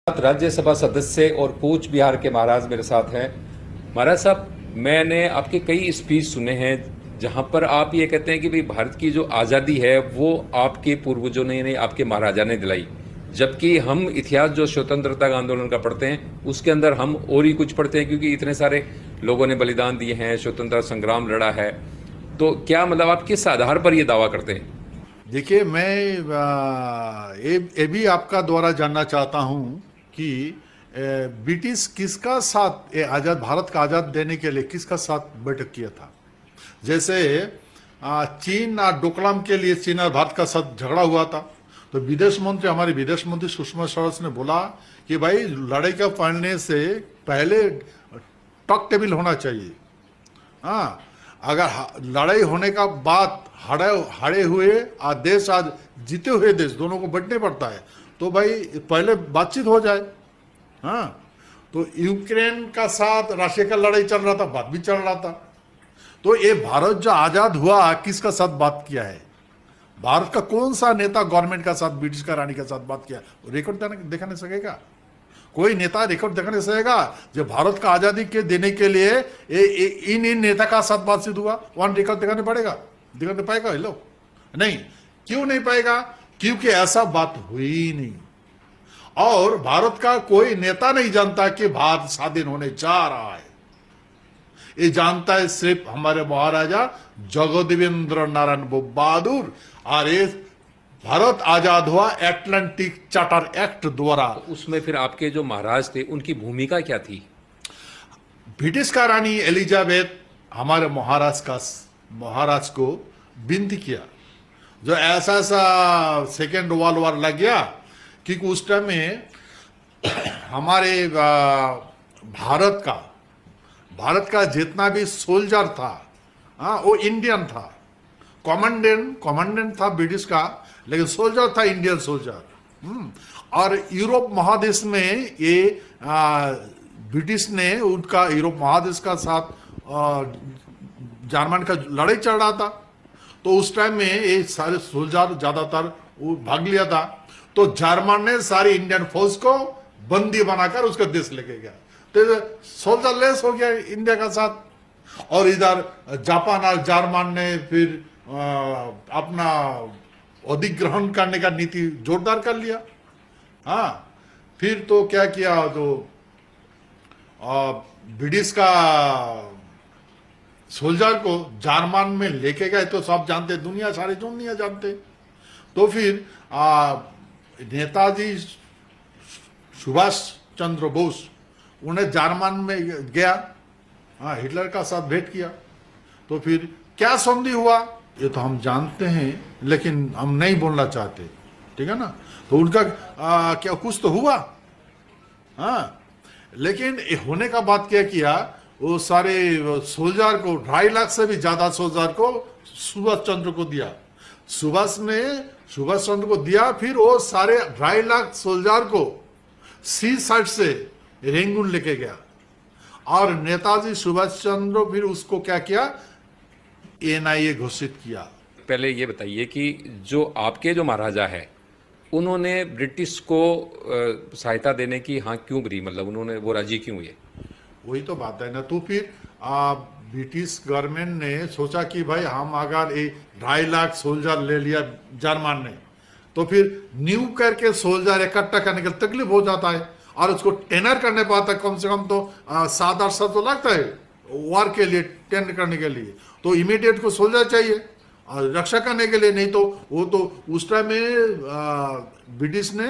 राज्यसभा सदस्य और कूच बिहार के महाराज मेरे साथ हैं। महाराज साहब, मैंने आपके कई स्पीच सुने हैं जहां पर आप ये कहते हैं कि भाई भारत की जो आज़ादी है वो आपके पूर्वजों ने नहीं, आपके महाराजा ने दिलाई, जबकि हम इतिहास जो स्वतंत्रता आंदोलन का पढ़ते हैं उसके अंदर हम और ही कुछ पढ़ते हैं, क्योंकि इतने सारे लोगों ने बलिदान दिए हैं, स्वतंत्रता संग्राम लड़ा है। तो क्या मतलब आप किस आधार पर ये दावा करते हैं? देखिए, मैं ये भी आपका द्वारा जानना चाहता हूं कि ब्रिटिश किसका साथ आज़ाद भारत का आज़ाद देने के लिए किसका साथ बैठक किया था। जैसे चीन और डोकलाम के लिए चीन और भारत का साथ झगड़ा हुआ था, तो हमारे विदेश मंत्री सुषमा स्वराज ने बोला कि भाई लड़ाई का पड़ने से पहले टॉक टेबल होना चाहिए। हाँ, अगर लड़ाई होने का बाद हारे हुए और देश आज जीते हुए देश दोनों को बैठने पड़ता है, तो भाई पहले बातचीत हो जाए। हाँ, तो यूक्रेन का साथ रशिया का लड़ाई चल रहा था, बात भी चल रहा था। तो ये भारत जो आजाद हुआ किसका साथ बात किया है, भारत का कौन सा नेता गवर्नमेंट का साथ ब्रिटिश का रानी का साथ बात किया, रिकॉर्ड देखा नहीं सकेगा। कोई नेता रिकॉर्ड देखने सकेगा जो भारत का आजादी के देने के लिए इन नेता का साथ बातचीत हुआ, वन रिकॉर्ड दिखाने पाएगा ये लोग? नहीं। क्यों नहीं पाएगा? क्योंकि ऐसा बात हुई ही नहीं। और भारत का कोई नेता नहीं जानता कि भारत स्वाधीन होने जा रहा है। ये जानता है सिर्फ हमारे महाराजा जगदेवेंद्र नारायण बहादुर। और ये भारत आजाद हुआ एटलांटिक चार्टर एक्ट द्वारा। तो उसमें फिर आपके जो महाराज थे उनकी भूमिका क्या थी? ब्रिटिश का रानी एलिजाबेथ हमारे महाराज को विनती किया, जो ऐसा सेकेंड वर्ल्ड वॉर लग गया, क्योंकि उस टाइम में हमारे भारत का जितना भी सोल्जर था, हाँ, वो इंडियन था। कमांडेंट था ब्रिटिश का, लेकिन सोल्जर था इंडियन सोल्जर। और यूरोप महादेश में ये ब्रिटिश ने उनका यूरोप महादेश का साथ जर्मन का लड़ाई चल रहा था, तो उस टाइम में ये सारे सोल्जर ज्यादातर वो भाग लिया था। तो जर्मन ने सारी इंडियन फोर्स को बंदी बनाकर उसका देश लेके गया, तो सोल्जर लेस हो गया इंडिया का साथ। और इधर जापान और जर्मन ने फिर अपना अधिग्रहण करने का नीति जोरदार कर लिया। हाँ, फिर तो क्या किया, तो ब्रिटिश का सोल्जर को जर्मन में लेके गए, तो सब जानते, सारी दुनिया जानते। तो फिर नेताजी सुभाष चंद्र बोस उन्हें जर्मन में गया, हाँ, हिटलर का साथ भेंट किया। तो फिर क्या संधि हुआ ये तो हम जानते हैं, लेकिन हम नहीं बोलना चाहते, ठीक है ना। तो उनका क्या कुछ तो हुआ, हाँ, लेकिन होने का बात क्या किया, वो सारे सोल्जर को 2.5 लाख से भी ज्यादा सोल्जर को सुभाष चंद्र को दिया। सुभाष चंद्र को दिया, फिर वो सारे 2.5 लाख सोल्जर को सी साइड से रेंगुन लेके गया। और नेताजी सुभाष चंद्र फिर उसको क्या किया, एनआईए घोषित किया। पहले ये बताइए कि जो आपके जो महाराजा है उन्होंने ब्रिटिश को सहायता देने की हाँ क्यों करी, मतलब उन्होंने वो राजी क्यों हुए? वही तो बात है ना। तो फिर ब्रिटिश गवर्नमेंट ने सोचा कि भाई हम अगर 2.5 लाख सोल्जर ले लिया जर्मन ने, तो फिर न्यू करके सोल्जर इकट्ठा करने के तकलीफ हो जाता है, और उसको टेनर करने पाता है, कम से कम तो 7-8 साल तो लगता है वॉर के लिए, टेंड करने के लिए। तो इमीडिएट को सोल्जर चाहिए और रक्षा करने के लिए। नहीं तो वो तो उस टाइम में ब्रिटिश ने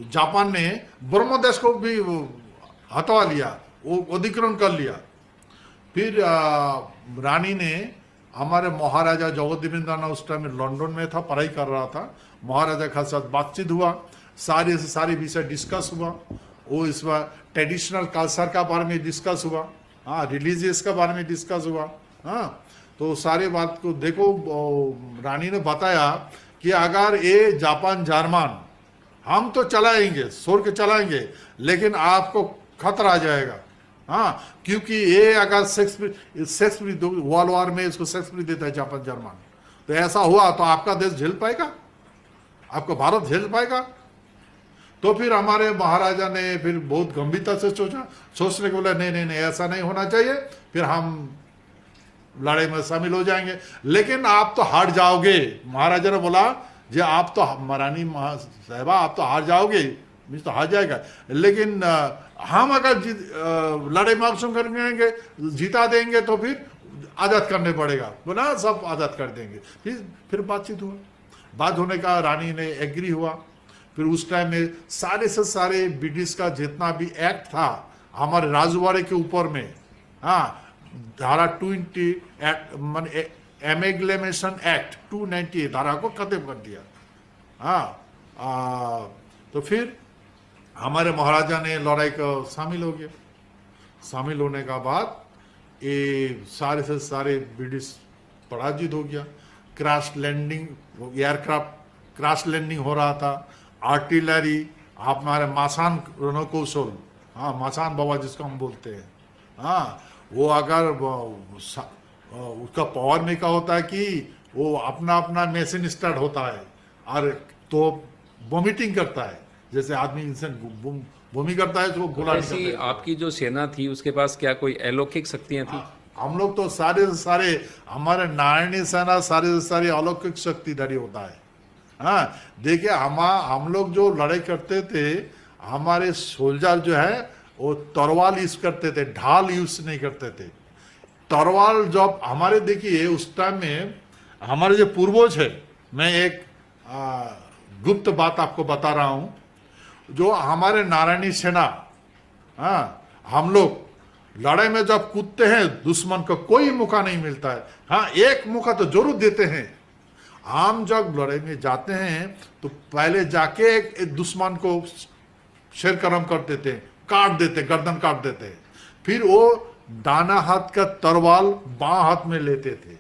जापान ने ब्रह्मदेश को भी हटवा लिया, वो अधिग्रहण कर लिया। फिर रानी ने हमारे महाराजा जगदेवेंद्र नारायण उस टाइम में लंदन में था, पढ़ाई कर रहा था, महाराजा के साथ बातचीत हुआ, सारे से सारे विषय डिस्कस हुआ। वो इस बार ट्रेडिशनल कल्चर का बारे में डिस्कस हुआ, हाँ, रिलीजियस का बारे में डिस्कस हुआ। हाँ, तो सारे बात को देखो, रानी ने बताया कि अगर ये जापान जर्मन हम तो चलाएंगे, छोड़ के चलाएंगे, लेकिन आपको खतरा आ जाएगा। हाँ, क्योंकि ये अगर सेक्स वर्ल्ड वॉर में इसको सेक्स भी देता है जापान जर्मन, तो ऐसा हुआ तो आपका देश झेल पाएगा, आपका भारत झेल पाएगा? तो फिर हमारे महाराजा ने फिर बहुत गंभीरता से सोचने को बोला नहीं नहीं नहीं ऐसा नहीं होना चाहिए, फिर हम लड़ाई में शामिल हो जाएंगे, लेकिन आप तो हार जाओगे। महाराजा ने बोला जी आप तो महारानी साहिबा आप तो हार जाओगे, मिस तो हार जाएगा, लेकिन हम अगर लड़ाई में अक्षम करेंगे जीता देंगे तो फिर आज़ाद करने पड़ेगा। बोला सब आज़ाद कर देंगे। फिर बातचीत हुआ, बात होने का रानी ने एग्री हुआ। फिर उस टाइम में सारे से सारे ब्रिटिश का जितना भी एक्ट था हमारे राजवाड़े के ऊपर में, हाँ धारा 20 माने एमेग्लेमेशन एक्ट 290 धारा को खत्म कर दिया। हाँ तो फिर हमारे महाराजा ने लड़ाई को शामिल हो गया। शामिल होने का बाद ये सारे से सारे ब्रिटिश पराजित हो गया। Crash landing aircraft crash landing हो रहा था, आर्टिलरी हमारे मासान रणकौशल, हाँ मासान बाबा जिसको हम बोलते हैं, हाँ वो अगर उसका पावर में क्या होता है कि वो अपना अपना मशीन स्टार्ट होता है और तो वॉमिटिंग करता है, जैसे आदमी इंसान वॉमिट करता है तो गोला ऐसी आपकी जो सेना थी उसके पास क्या कोई अलौकिक शक्तियां थी? हम लोग तो सारे से सारे हमारे नारायणी सेना सारे से सारे अलौकिक शक्तिधारी होता है। हाँ देखिए हम लोग जो लड़ाई करते थे, हमारे सोल्जर जो है वो तलवार यूज करते थे, ढाल यूज नहीं करते थे। तलवार जब हमारे देखिए उस टाइम में हमारे जो पूर्वज है, मैं एक गुप्त बात आपको बता रहा हूं, जो हमारे नारायणी सेना, हाँ हम लोग लड़ाई में जब कूदते हैं दुश्मन को कोई मौका नहीं मिलता है, हाँ एक मौका तो जरूर देते हैं। हम जब लड़ाई में जाते हैं तो पहले जाके एक दुश्मन को शेर करम कर देते, काट देते, गर्दन काट देते, फिर वो दाना हाथ का तलवार बां हाथ में लेते थे,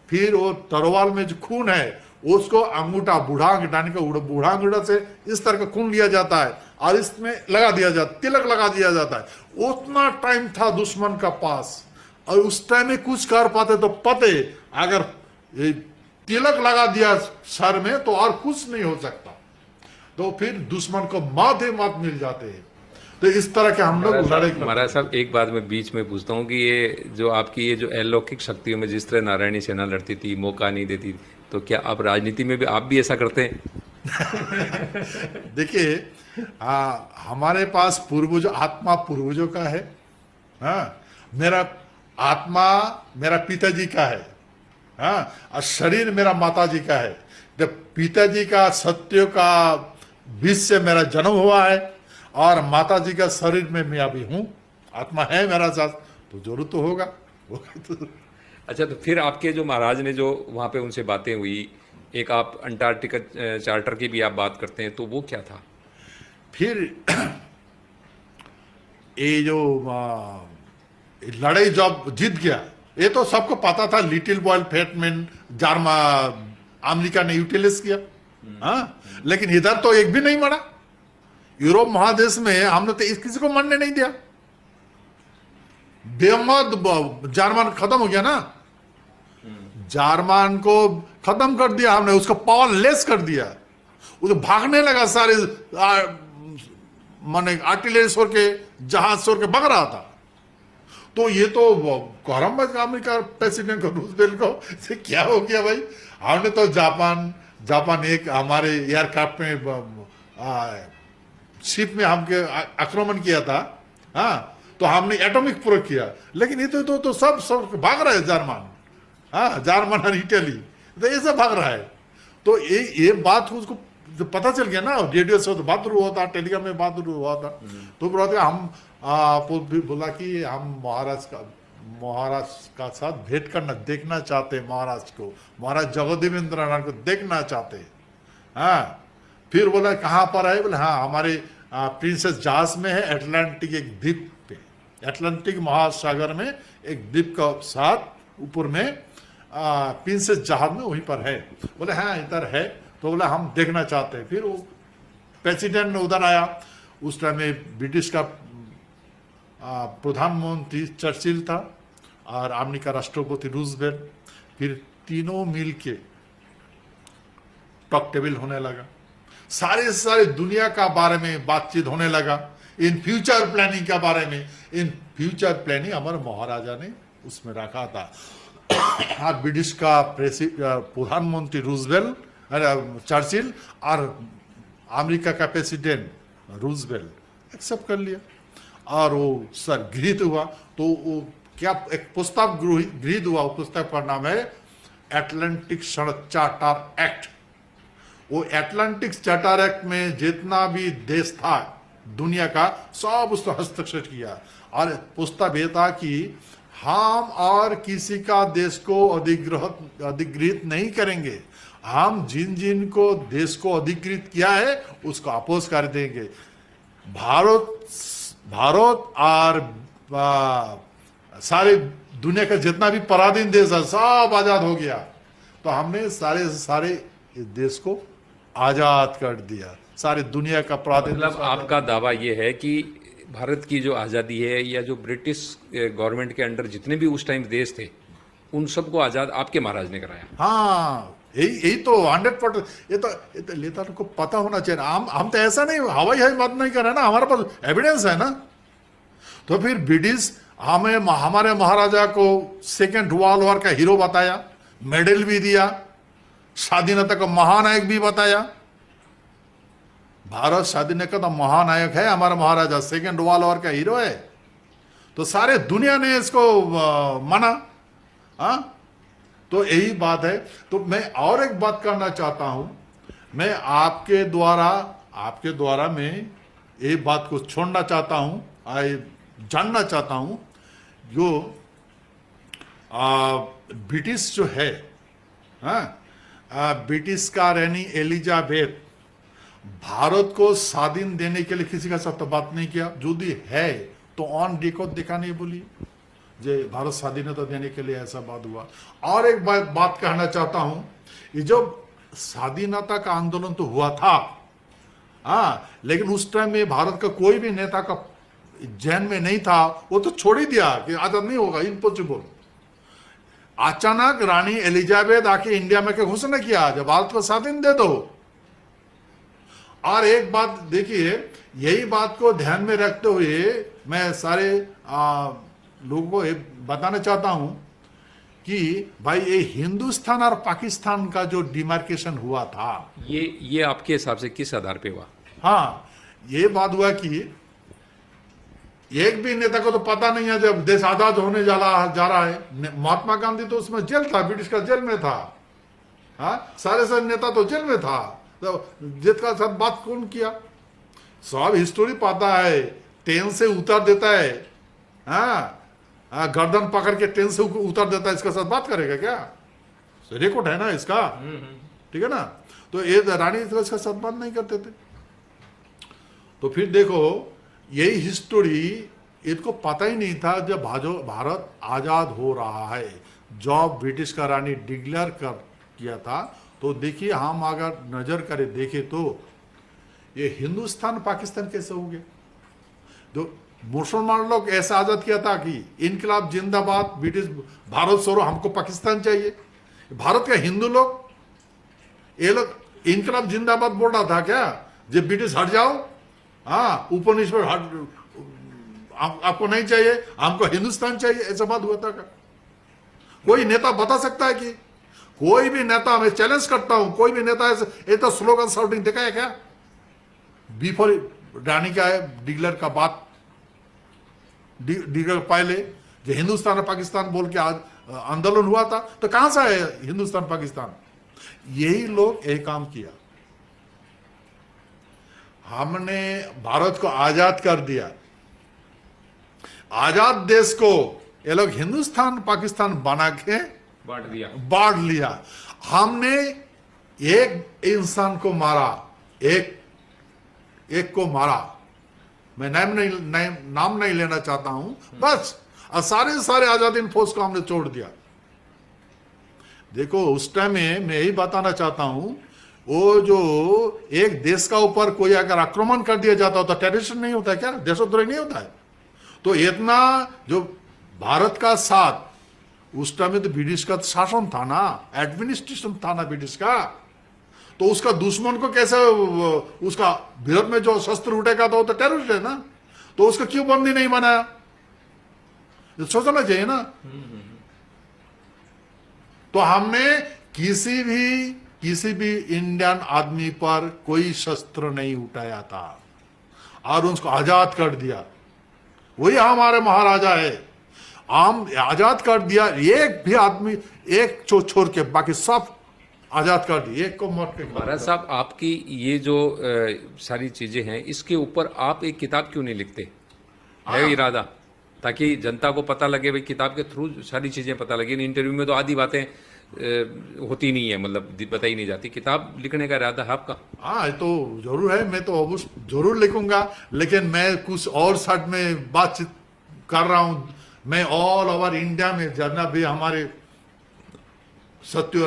फिर वो तलवार में जो खून है उसको अंगूठा बूढ़ा अंगूठा का बूढ़ा अंगूठा से इस तरह का खून लिया जाता है और इसमें लगा दिया जाता, तिलक लगा दिया जाता है। उतना टाइम था दुश्मन का पास और उस टाइम में कुछ कर पाते तो पते, अगर तिलक लगा दिया सर में तो और कुछ नहीं हो सकता, तो फिर दुश्मन को मात मिल जाते हैं। तो इस तरह के हम लोग लड़ाई। महाराज साहब एक बात मैं बीच में पूछता हूँ कि ये जो आपकी ये जो अलौकिक शक्तियों में जिस तरह नारायणी सेना लड़ती थी, मौका नहीं देती, तो क्या आप राजनीति में भी आप भी ऐसा करते हैं? देखिए हमारे पास पूर्वजों आत्मा पूर्वजों का है, हाँ मेरा आत्मा मेरा पिताजी का है, हाँ और शरीर मेरा माताजी का है। जब पिताजी का सत्य का बीच से मेरा जन्म हुआ है और माताजी का शरीर में मैं अभी हूँ, आत्मा है मेरा साथ, तो जरूर तो होगा। अच्छा तो फिर आपके जो महाराज ने जो वहाँ पे उनसे बातें हुई, एक आप अंटार्कटिका चार्टर की भी आप बात करते हैं, तो वो क्या था? फिर ये जो लड़ाई जब जीत गया, ये तो सबको पता था, लिटिल बॉय फेटमैन जार्मा अमेरिका ने यूटिलाइज किया, हाँ लेकिन इधर तो एक भी नहीं मरा। यूरोप महादेश में हमने तो किसी को मरने नहीं दिया। बेमद जर्मन खत्म हो गया ना, जर्मन को खत्म कर दिया हमने, उसको पावर लेस कर दिया, उसे भागने लगा, सारे माने आर्टिलरी छोड़ के जहाज छोड़ के भाग रहा था। तो ये तो गौरम अमेरिका प्रेसिडेंट को रूजवेल्ट को से क्या हो गया भाई, हमने तो जापान एक हमारे एयरक्राफ्ट में शिप में हमके आक्रमण किया था, हाँ तो हमने एटॉमिक प्रयोग किया, लेकिन ये तो सब भाग रहा है जर्मन, हाँ जर्मन और इटली तो ये सब भाग रहा है। तो ये बात उसको पता चल गया ना, रेडियो से तो बात हुआ था, टेलीग्राम में बात हुआ था, तो बोला हम बोला कि हम महाराज का साथ भेंट करना देखना चाहते हैं, महाराज को, महाराज जगदेवेंद्र नारायण को देखना चाहते हैं। हाँ फिर बोला कहाँ पर है, बोले हाँ हमारे प्रिंसेस जहाज में है, अटलांटिक एक द्वीप पे, अटलांटिक महासागर में एक द्वीप का साथ ऊपर में प्रिंसेस जहाज में वहीं पर है। बोले हाँ इधर है, तो बोला हम देखना चाहते हैं। फिर वो प्रेसिडेंट उधर आया, उस टाइम में ब्रिटिश का प्रधानमंत्री चर्चिल था और अमेरिका राष्ट्रपति रूजवेल्ट, फिर तीनों मिल के टॉक टेबल होने लगा। सारे सारे दुनिया का बारे में बातचीत होने लगा, इन फ्यूचर प्लानिंग के बारे में। इन फ्यूचर प्लानिंग हमारे महाराजा ने उसमें रखा था। और ब्रिटिश का प्रधानमंत्री रूजवेल्ट, चर्चिल, और अमेरिका का प्रेसिडेंट रूजवेल्ट एक्सेप्ट कर लिया और वो सर गृहीत हुआ। तो वो क्या एक प्रस्ताव गृहीत हुआ, पुस्तक का नाम है एटलांटिक सड़क चार्टर एक्ट। वो एटलांटिक चार्टर एक्ट में जितना भी देश था दुनिया का, सब उसको हस्तक्षेप किया। और प्रस्ताव ये था कि हम और किसी का देश को अधिग्रहित नहीं करेंगे, हम जिन जिन को देश को अधिकृत किया है उसको अपोज कर देंगे। भारत और सारे दुनिया का जितना भी पराधीन देश है सब आजाद हो गया। तो हमने सारे सारे देश को आजाद कर दिया, सारे दुनिया का पराधीन। मतलब आपका दावा ये है कि भारत की जो आज़ादी है या जो ब्रिटिश गवर्नमेंट के अंडर जितने भी उस टाइम देश थे उन सबको आज़ाद आपके महाराज ने कराया। हाँ, यही तो 100%। ये तो नेता को पता होना चाहिए। हम तो ऐसा नहीं हवाई बात नहीं कर रहे ना, हमारे पास एविडेंस है ना। तो फिर ब्रिटिश हमारे महाराजा को सेकेंड वर्ल्ड वॉर का हीरो बताया, मेडल भी दिया, स्वाधीनता का महानायक भी बताया। भारत स्वाधीनता का महानायक है हमारा महाराजा, सेकेंड वर्ल्ड वॉर का हीरो है। तो सारे दुनिया ने इसको माना। हाँ, तो यही बात है। तो मैं और एक बात करना चाहता हूं, मैं आपके द्वारा मैं ये बात को छोड़ना चाहता हूं, जानना चाहता हूं। जो ब्रिटिश जो है, ब्रिटिश का रानी एलिजाबेथ भारत को स्वाधीन देने के लिए किसी का साथ बात नहीं किया। जो भी है तो ऑन रिकॉर्ड दिखा नहीं बोली जे भारत स्वाधीनता देने के लिए ऐसा बात हुआ। और एक बात कहना चाहता हूं, ये जो स्वाधीनता का आंदोलन तो हुआ था, लेकिन उस टाइम में भारत का कोई भी नेता का जहन में नहीं था, वो तो छोड़ ही दिया कि आजाद नहीं होगा, इम्पॉसिबल। अचानक रानी एलिजाबेथ आके इंडिया में क्या घोषणा किया, जब भारत को स्वाधीन दे दो। और एक बात देखिए, यही बात को ध्यान में रखते हुए मैं सारे लोगों को बताना चाहता हूं कि भाई ये हिंदुस्तान और पाकिस्तान का जो डिमार्केशन हुआ था, ये आपके हिसाब से किस आधार पे हुआ? हाँ, ये बात हुआ कि एक भी नेता को तो पता नहीं है जब देश आजाद होने जा रहा है। महात्मा गांधी तो उसमें जेल था, ब्रिटिश का जेल में था। हाँ, सारे नेता तो जेल में था। तो जिसका साथ बात कौन किया, सब हिस्टोरी पता है। ट्रेन से उतार देता है, गर्दन पकड़ के ट्रेन से उतार देता है, इसका साथ बात करेगा क्या? रिकॉर्ड है ना इसका, ठीक है ना। तो ये रानी इसका साथ बात नहीं करते थे। तो फिर देखो, यही हिस्टोरी इनको पता ही नहीं था जब भारत आजाद हो रहा है, जब ब्रिटिश का रानी डिक्लेयर किया था। तो देखिए, हम अगर नजर करें देखें तो ये हिंदुस्तान पाकिस्तान कैसे हो गया। जो मुसलमान लोग ऐसा आजाद किया था कि इनकलाब जिंदाबाद, ब्रिटिश भारत छोड़ो, हमको पाकिस्तान चाहिए। भारत का हिंदू लोग, ये लोग इनकलाब जिंदाबाद बोल रहा था क्या, जब ब्रिटिश हट जाओ, उपनिवेश आपको नहीं चाहिए, हमको हिंदुस्तान चाहिए, ऐसा बात हुआ था क्या? कोई नेता बता सकता है कि कोई भी नेता, मैं चैलेंज करता हूं, कोई भी नेता ऐसे तो स्लोगन शाउटिंग देखा है क्या? बिफोर रानी का डिक्लेयर का बात, डिक्लेयर पहले जो हिंदुस्तान और पाकिस्तान बोल के आज आंदोलन हुआ था, तो कहां से है हिंदुस्तान पाकिस्तान? यही लोग एक काम किया, हमने भारत को आजाद कर दिया। आजाद देश को ये लोग हिंदुस्तान पाकिस्तान बना के बांट लिया। हमने एक इंसान को मारा, एक को मारा, मैं नाम नहीं लेना चाहता हूं, बस सारे आजादी फोर्स को हमने छोड़ दिया। देखो, उस टाइम में मैं यही बताना चाहता हूं, वो जो एक देश का ऊपर कोई अगर आक्रमण कर दिया जाता होता, टेररिस्ट नहीं होता क्या, देशद्रोही नहीं होता है? तो इतना जो भारत का साथ, उस टाइम में तो ब्रिटिश का शासन था ना, एडमिनिस्ट्रेशन था ना ब्रिटिश का। तो उसका दुश्मन को कैसे, उसका विरोध में जो शस्त्र उठेगा तो वो तो टेररिस्ट है ना, तो उसका क्यों बंदी नहीं बनाया, ये सोचना चाहिए ना। तो हमने किसी भी इंडियन आदमी पर कोई शस्त्र नहीं उठाया था और उसको आजाद कर दिया, वही हमारे महाराजा है। हम आजाद कर दिया, एक भी आदमी एक छोड़ के बाकी सब आजाद कर दिए, एक को मौत के। महाराज साहब, आपकी ये जो सारी चीजें हैं, इसके ऊपर आप एक किताब क्यों नहीं लिखते? है इरादा, ताकि जनता को पता लगे, भाई किताब के थ्रू सारी चीजें पता लगे। इंटरव्यू में तो आधी बातें होती नहीं है, मतलब बताई नहीं जाती। किताब लिखने का इरादा है आपका? हाँ, ये तो जरूर है, मैं तो जरूर लिखूंगा, लेकिन मैं कुछ और साइड में बातचीत कर रहा हूं। मैं ऑल ओवर इंडिया में जितना भी हमारे सत्यो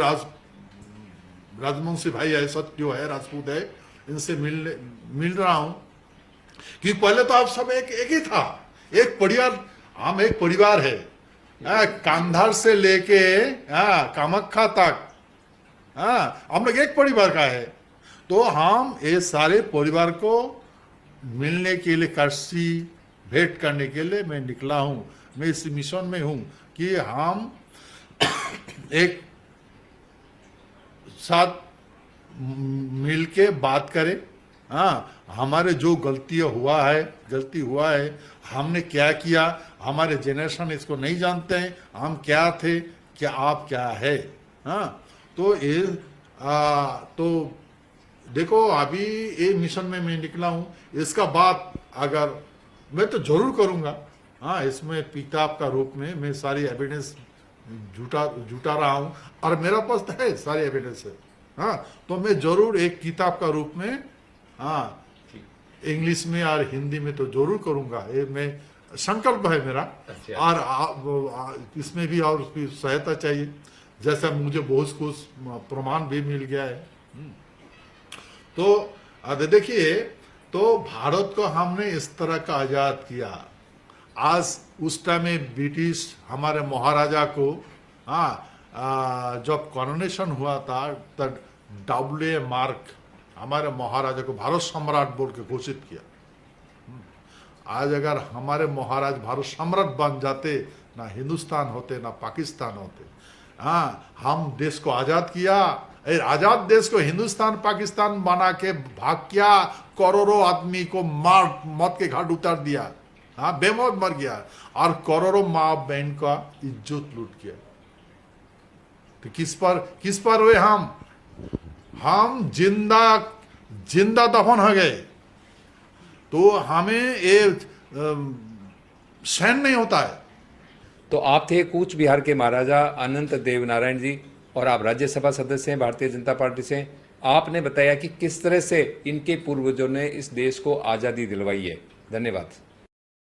राजवंशी भाई है, सत्यो है, राजपूत है, इनसे मिल रहा हूं। क्योंकि पहले तो आप सब एक ही था, एक परिवार, हम एक परिवार है, कांधार से लेके कामाख्या तक, हम लोग एक परिवार का है। तो हम ये सारे परिवार को मिलने के लिए, काशी भेंट करने के लिए मैं निकला हूं। मैं इस मिशन में हूं कि हम एक साथ मिलके बात करें। हमारे जो गलती हुआ है, हमने क्या किया, हमारे जनरेशन इसको नहीं जानते हैं, हम क्या थे, क्या आप क्या है। तो ये तो देखो, अभी ये मिशन में मैं निकला हूं। इसका बाद अगर मैं तो जरूर करूंगा, इसमें किताब का रूप में मैं सारी एविडेंस जुटा रहा हूं, और मेरा पास तो है सारी एविडेंस है। तो मैं जरूर एक किताब का रूप में, इंग्लिश में और हिंदी में तो जरूर करूंगा। ये मैं संकल्प है मेरा। और इसमें भी और उसकी सहायता चाहिए, जैसा मुझे बहुत कुछ प्रमाण भी मिल गया है। तो देखिए, तो भारत को हमने इस तरह का आजाद किया। आज उस टाइम में ब्रिटिश हमारे महाराजा को, जब कॉरोनेशन हुआ था, तब W.A. मार्क हमारे महाराजा को भारत सम्राट बोल के घोषित किया। आज अगर हमारे महाराज भारत सम्राट बन जाते, ना हिंदुस्तान होते ना पाकिस्तान होते। हम देश को आजाद किया, आजाद देश को हिंदुस्तान पाकिस्तान बना के भाग किया, करोड़ों आदमी को मार मौत के घाट उतार दिया, बेमौत मर गया, और करोड़ों माँ बहन का इज्जत लूट किया। तो किस पर हुए हम जिंदा दफन हो गए। तो हमें ये सहन नहीं होता है। तो आप थे कूच बिहार के महाराजा अनंत देव नारायण जी, और आप राज्यसभा सदस्य हैं भारतीय जनता पार्टी से। आपने बताया कि किस तरह से इनके पूर्वजों ने इस देश को आज़ादी दिलवाई है। धन्यवाद।